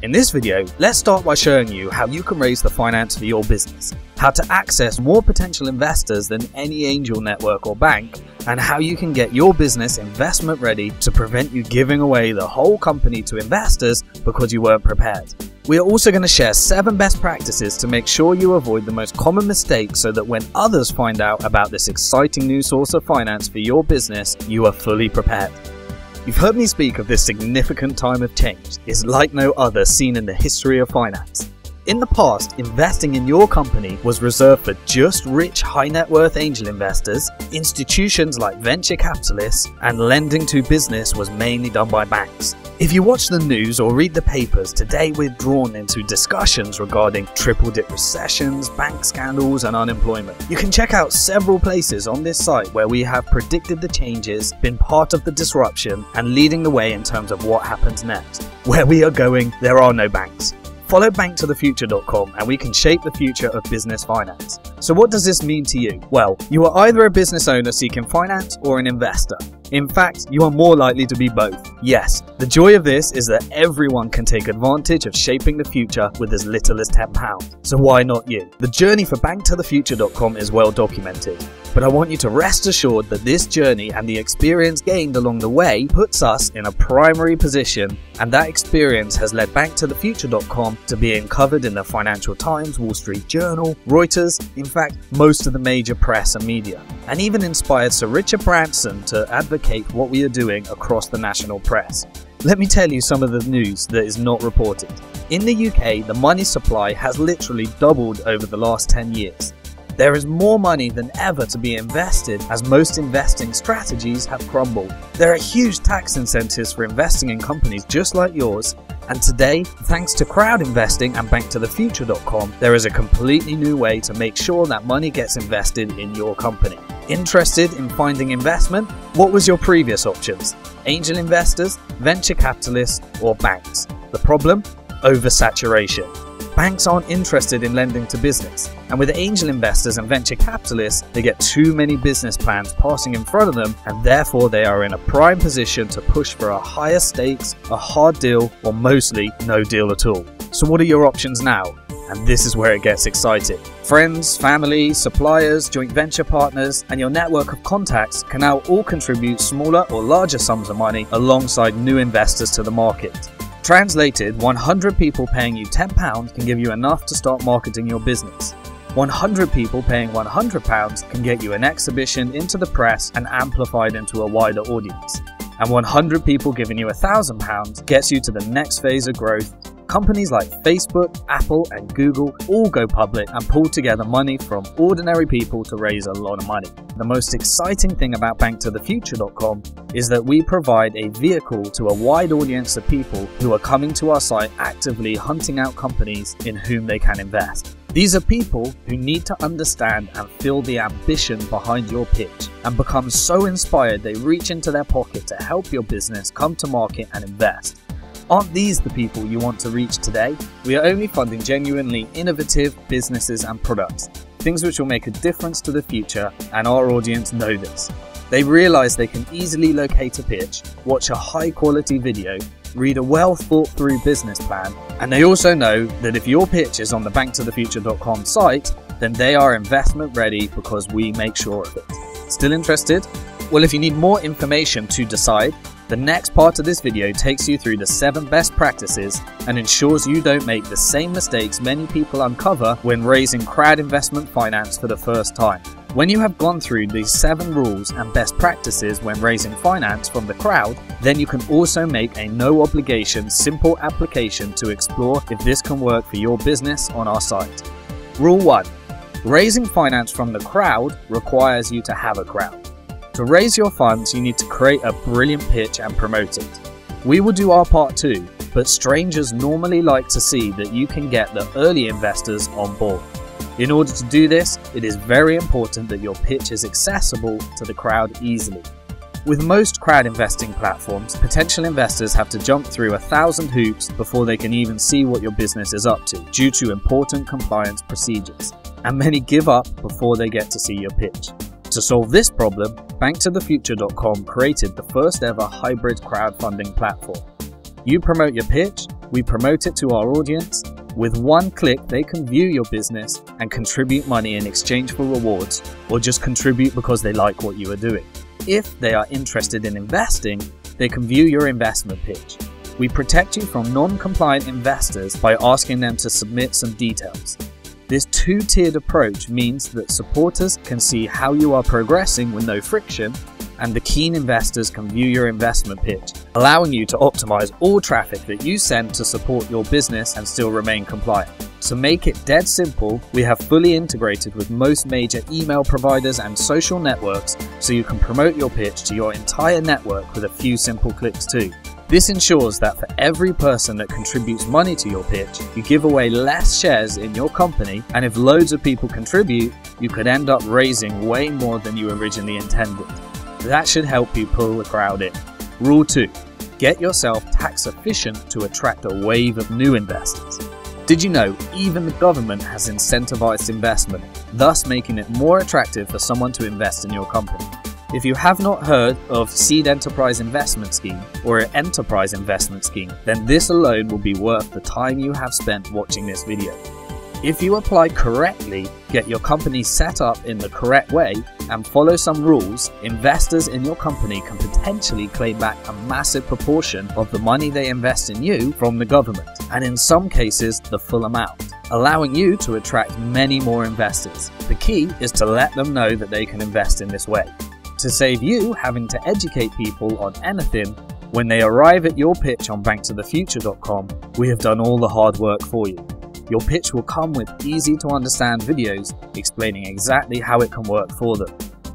In this video, let's start by showing you how you can raise the finance for your business, how to access more potential investors than any angel network or bank, and how you can get your business investment ready to prevent you giving away the whole company to investors because you weren't prepared. We are also going to share 7 best practices to make sure you avoid the most common mistakes so that when others find out about this exciting new source of finance for your business, you are fully prepared. You've heard me speak of this significant time of change. It's like no other seen in the history of finance. In the past, investing in your company was reserved for just rich, high net worth angel investors, institutions like venture capitalists, and lending to business was mainly done by banks. If you watch the news or read the papers, today we're drawn into discussions regarding triple-dip recessions, bank scandals, and unemployment. You can check out several places on this site where we have predicted the changes, been part of the disruption, and leading the way in terms of what happens next. Where we are going, there are no banks. Follow BnkToTheFuture.com and we can shape the future of business finance. So what does this mean to you? Well, you are either a business owner seeking finance or an investor. In fact, you are more likely to be both. Yes, the joy of this is that everyone can take advantage of shaping the future with as little as £10. So why not you? The journey for BnkToTheFuture.com is well documented, but I want you to rest assured that this journey and the experience gained along the way puts us in a primary position, and that experience has led BnkToTheFuture.com to being covered in the Financial Times, Wall Street Journal, Reuters, in fact, most of the major press and media, and even inspired Sir Richard Branson to advocate what we are doing across the national press. Let me tell you some of the news that is not reported. In the UK, the money supply has literally doubled over the last 10 years. There is more money than ever to be invested as most investing strategies have crumbled. There are huge tax incentives for investing in companies just like yours, and today, thanks to CrowdInvesting and BnkToTheFuture.com, there is a completely new way to make sure that money gets invested in your company. Interested in finding investment? What was your previous options? Angel investors, venture capitalists, or banks? The problem? Oversaturation. Banks aren't interested in lending to business, and with angel investors and venture capitalists, they get too many business plans passing in front of them, and therefore they are in a prime position to push for a higher stakes, a hard deal, or mostly no deal at all. So what are your options now? And this is where it gets exciting. Friends, family, suppliers, joint venture partners, and your network of contacts can now all contribute smaller or larger sums of money alongside new investors to the market. Translated, 100 people paying you £10 can give you enough to start marketing your business. 100 people paying £100 can get you an exhibition into the press and amplified into a wider audience. And 100 people giving you £1,000 gets you to the next phase of growth. Companies like Facebook, Apple, and Google all go public and pull together money from ordinary people to raise a lot of money. The most exciting thing about BnkToTheFuture.com is that we provide a vehicle to a wide audience of people who are coming to our site actively hunting out companies in whom they can invest. These are people who need to understand and feel the ambition behind your pitch and become so inspired they reach into their pocket to help your business come to market and invest. Aren't these the people you want to reach today? We are only funding genuinely innovative businesses and products, things which will make a difference to the future, and our audience know this. They realize they can easily locate a pitch, watch a high quality video, read a well thought through business plan, and they also know that if your pitch is on the BnkToTheFuture.com site, then they are investment ready because we make sure of it. Still interested? Well, if you need more information to decide, the next part of this video takes you through the 7 best practices and ensures you don't make the same mistakes many people uncover when raising crowd investment finance for the first time. When you have gone through these 7 rules and best practices when raising finance from the crowd, then you can also make a no obligation simple application to explore if this can work for your business on our site. Rule 1. Raising finance from the crowd requires you to have a crowd. To raise your funds, you need to create a brilliant pitch and promote it. We will do our part too, but strangers normally like to see that you can get the early investors on board. In order to do this, it is very important that your pitch is accessible to the crowd easily. With most crowd investing platforms, potential investors have to jump through 1,000 hoops before they can even see what your business is up to, due to important compliance procedures, and many give up before they get to see your pitch. To solve this problem, BnkToTheFuture.com created the first ever hybrid crowdfunding platform. You promote your pitch, We promote it to our audience. With one click, they can view your business and contribute money in exchange for rewards, or just contribute because they like what you are doing. If they are interested in investing, they can view your investment pitch. We protect you from non-compliant investors by asking them to submit some details. This two-tiered approach means that supporters can see how you are progressing with no friction, and the keen investors can view your investment pitch, allowing you to optimize all traffic that you send to support your business and still remain compliant. To make it dead simple, we have fully integrated with most major email providers and social networks, so you can promote your pitch to your entire network with a few simple clicks too. This ensures that for every person that contributes money to your pitch, you give away less shares in your company, and if loads of people contribute, you could end up raising way more than you originally intended. That should help you pull the crowd in. Rule 2. Get yourself tax efficient to attract a wave of new investors. Did you know even the government has incentivized investment, thus making it more attractive for someone to invest in your company? If you have not heard of Seed Enterprise Investment Scheme or an Enterprise Investment Scheme, then this alone will be worth the time you have spent watching this video. If you apply correctly, get your company set up in the correct way, and follow some rules, investors in your company can potentially claim back a massive proportion of the money they invest in you from the government, and in some cases the full amount, allowing you to attract many more investors. The key is to let them know that they can invest in this way. To save you having to educate people on anything, when they arrive at your pitch on BnkToTheFuture.com, we have done all the hard work for you. Your pitch will come with easy to understand videos explaining exactly how it can work for them.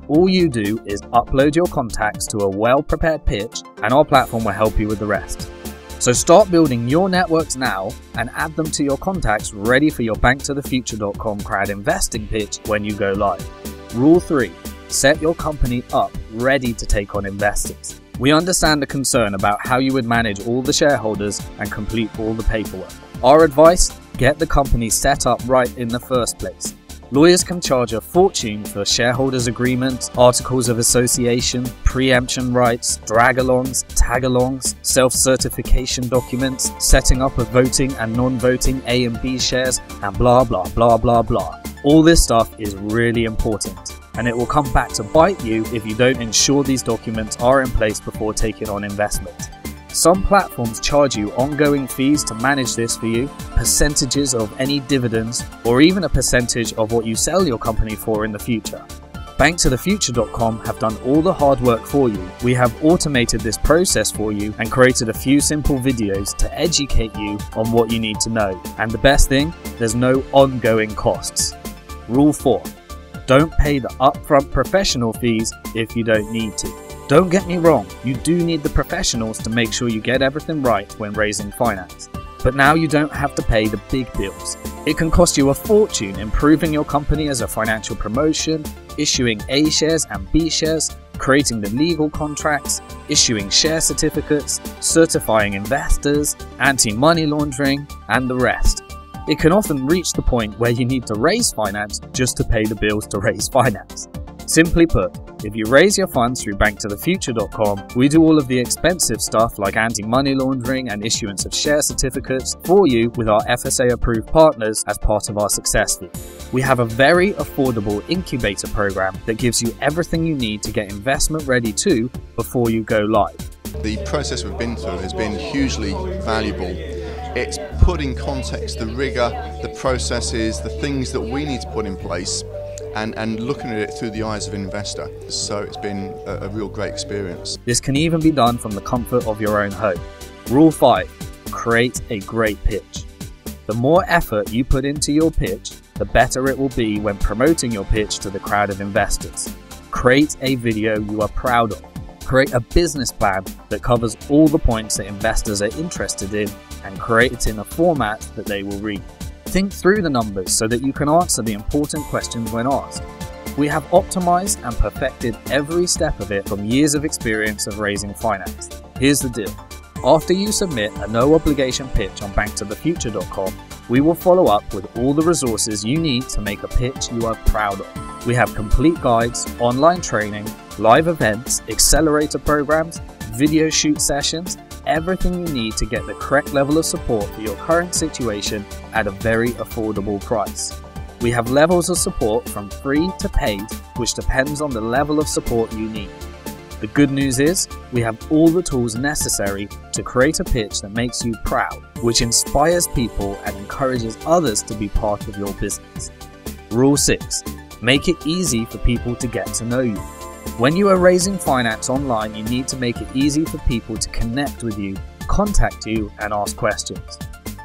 All you do is upload your contacts to a well-prepared pitch, and our platform will help you with the rest. So start building your networks now and add them to your contacts ready for your BnkToTheFuture.com crowd investing pitch when you go live. Rule 3. Set your company up ready to take on investors. We understand the concern about how you would manage all the shareholders and complete all the paperwork. Our advice: get the company set up right in the first place. Lawyers can charge a fortune for shareholders agreements, articles of association, preemption rights, drag-alongs, tag-alongs, self-certification documents, setting up of voting and non-voting A and B shares, and blah blah blah blah blah. All this stuff is really important, and it will come back to bite you if you don't ensure these documents are in place before taking on investment. Some platforms charge you ongoing fees to manage this for you, percentages of any dividends, or even a percentage of what you sell your company for in the future. BnkToTheFuture.com have done all the hard work for you. We have automated this process for you and created a few simple videos to educate you on what you need to know. And the best thing, there's no ongoing costs. Rule 4. Don't pay the upfront professional fees if you don't need to. Don't get me wrong, you do need the professionals to make sure you get everything right when raising finance. But now you don't have to pay the big bills. It can cost you a fortune improving your company as a financial promotion, issuing A shares and B shares, creating the legal contracts, issuing share certificates, certifying investors, anti-money laundering, and the rest. It can often reach the point where you need to raise finance just to pay the bills to raise finance. Simply put, if you raise your funds through BnkToTheFuture.com, we do all of the expensive stuff like anti-money laundering and issuance of share certificates for you with our FSA-approved partners as part of our success fee. We have a very affordable incubator program that gives you everything you need to get investment ready too before you go live. The process we've been through has been hugely valuable. It's put in context the rigour, the processes, the things that we need to put in place, and looking at it through the eyes of an investor. So it's been a real great experience. This can even be done from the comfort of your own home. Rule 5. Create a great pitch. The more effort you put into your pitch, the better it will be when promoting your pitch to the crowd of investors. Create a video you are proud of. Create a business plan that covers all the points that investors are interested in, and create it in a format that they will read. Think through the numbers so that you can answer the important questions when asked. We have optimized and perfected every step of it from years of experience of raising finance. Here's the deal. After you submit a no-obligation pitch on BnkToTheFuture.com, we will follow up with all the resources you need to make a pitch you are proud of. We have complete guides, online training, live events, accelerator programs, video shoot sessions, everything you need to get the correct level of support for your current situation at a very affordable price. We have levels of support from free to paid, which depends on the level of support you need. The good news is, we have all the tools necessary to create a pitch that makes you proud, which inspires people and encourages others to be part of your business. Rule 6. Make it easy for people to get to know you. When you are raising finance online, you need to make it easy for people to connect with you, contact you, and ask questions.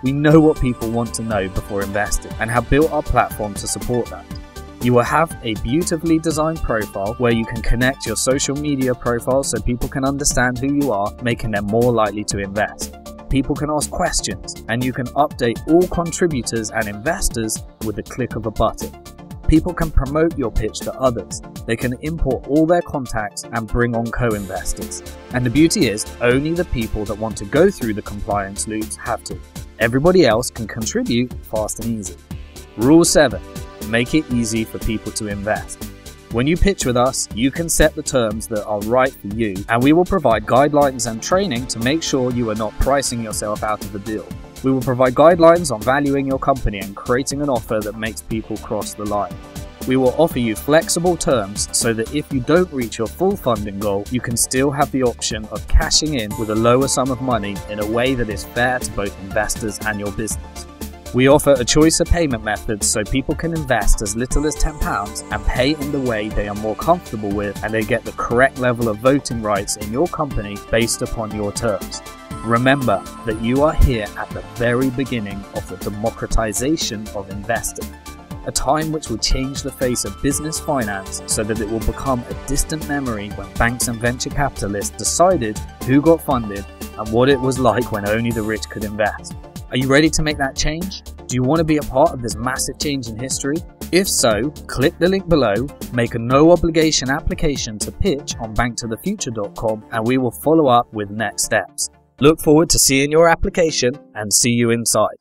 We know what people want to know before investing and have built our platform to support that. You will have a beautifully designed profile where you can connect your social media profiles so people can understand who you are, making them more likely to invest. People can ask questions, and you can update all contributors and investors with the click of a button. People can promote your pitch to others. They can import all their contacts and bring on co-investors. And the beauty is, only the people that want to go through the compliance loops have to. Everybody else can contribute fast and easy. Rule 7. Make it easy for people to invest. When you pitch with us, you can set the terms that are right for you, and we will provide guidelines and training to make sure you are not pricing yourself out of the deal. We will provide guidelines on valuing your company and creating an offer that makes people cross the line. We will offer you flexible terms so that if you don't reach your full funding goal, you can still have the option of cashing in with a lower sum of money in a way that is fair to both investors and your business. We offer a choice of payment methods so people can invest as little as £10 and pay in the way they are more comfortable with, and they get the correct level of voting rights in your company based upon your terms. Remember that you are here at the very beginning of the democratization of investing, a time which will change the face of business finance so that it will become a distant memory when banks and venture capitalists decided who got funded and what it was like when only the rich could invest. Are you ready to make that change? Do you want to be a part of this massive change in history? If so, click the link below, make a no-obligation application to pitch on BnkToTheFuture.com, and we will follow up with next steps. Look forward to seeing your application and see you inside.